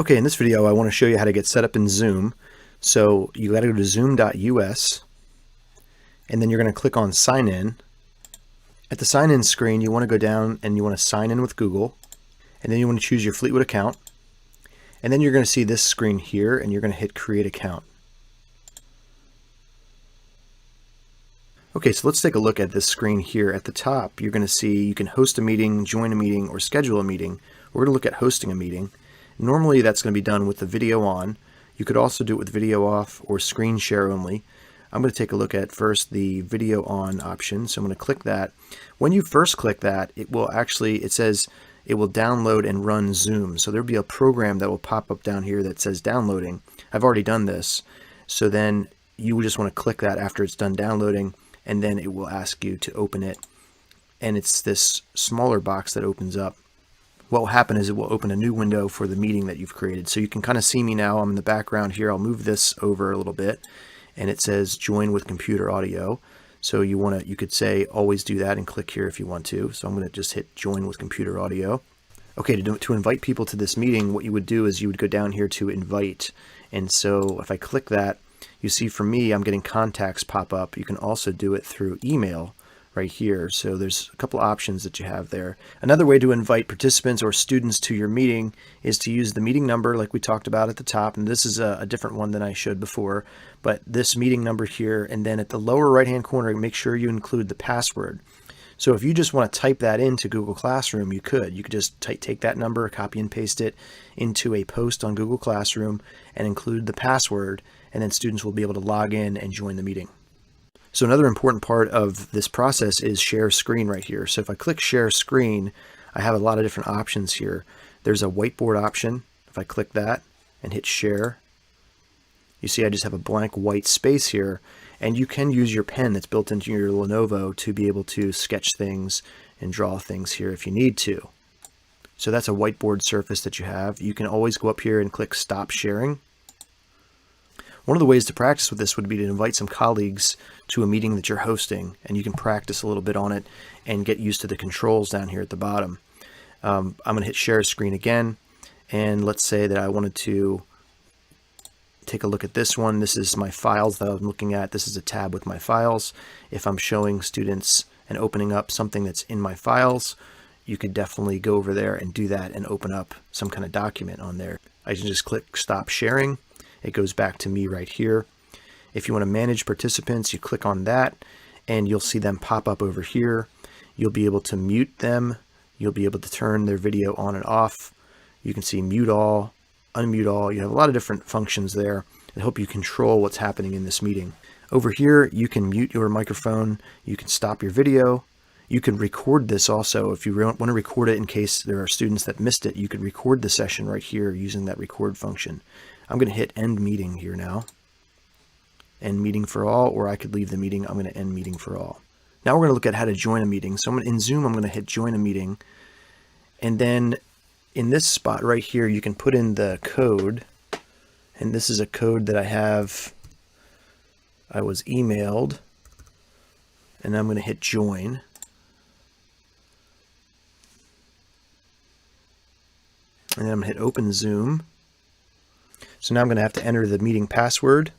Okay, in this video I want to show you how to get set up in Zoom. So you got to go to zoom.us and then you're going to click on sign in. At the sign in screen you want to go down and you want to sign in with Google, and then you want to choose your Fleetwood account, and then you're going to see this screen here and you're going to hit create account. Okay, so let's take a look at this screen here. At the top you're going to see you can host a meeting, join a meeting, or schedule a meeting. We're going to look at hosting a meeting. Normally that's going to be done with the video on. You could also do it with video off or screen share only. I'm going to take a look at first the video on option. So I'm going to click that. When you first click that, it says it will download and run Zoom. So there'll be a program that will pop up down here that says downloading. I've already done this. So then you just want to click that after it's done downloading, and then it will ask you to open it. And it's this smaller box that opens up. What will happen is it will open a new window for the meeting that you've created. So you can kind of see me now. I'm in the background here. I'll move this over a little bit, and it says join with computer audio. So you could say always do that and click here if you want to. So I'm going to just hit join with computer audio. Okay, to invite people to this meeting, what you would do is you would go down here to invite. And so if I click that, you see for me, I'm getting contacts pop up. You can also do it through email right here. So there's a couple options that you have there. Another way to invite participants or students to your meeting is to use the meeting number like we talked about at the top. And this is a different one than I showed before, but this meeting number here, and then at the lower right hand corner, make sure you include the password. So if you just want to type that into Google Classroom, you could just take that number, copy and paste it into a post on Google Classroom and include the password, and then students will be able to log in and join the meeting. So another important part of this process is share screen right here. So if I click share screen, I have a lot of different options here. There's a whiteboard option. If I click that and hit share, you see I just have a blank white space here, and you can use your pen that's built into your Lenovo to be able to sketch things and draw things here if you need to. So that's a whiteboard surface that you have. You can always go up here and click stop sharing. One of the ways to practice with this would be to invite some colleagues to a meeting that you're hosting, and you can practice a little bit on it and get used to the controls down here at the bottom. I'm going to hit share screen again, and let's say that I wanted to take a look at this one. This is my files that I'm looking at. This is a tab with my files. If I'm showing students and opening up something that's in my files, you could definitely go over there and do that and open up some kind of document on there. I can just click stop sharing. It goes back to me right here. If you want to manage participants, you click on that and you'll see them pop up over here. You'll be able to mute them. You'll be able to turn their video on and off. You can see mute all, unmute all. You have a lot of different functions there that help you control what's happening in this meeting. Over here, you can mute your microphone. You can stop your video. You can record this also. If you want to record it in case there are students that missed it, you could record the session right here using that record function. I'm going to hit end meeting here now. End meeting for all, or I could leave the meeting. I'm going to end meeting for all. Now we're going to look at how to join a meeting. So in Zoom, I'm going to hit join a meeting. And then in this spot right here, you can put in the code. And this is a code that I was emailed. And I'm going to hit join. And then I'm going to hit open Zoom. So now I'm going to have to enter the meeting password.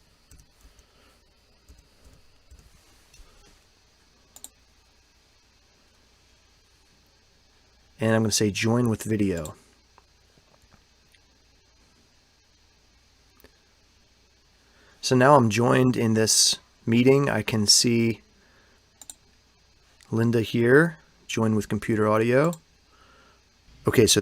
And I'm going to say join with video. So now I'm joined in this meeting. I can see Linda here, join with computer audio. Okay, so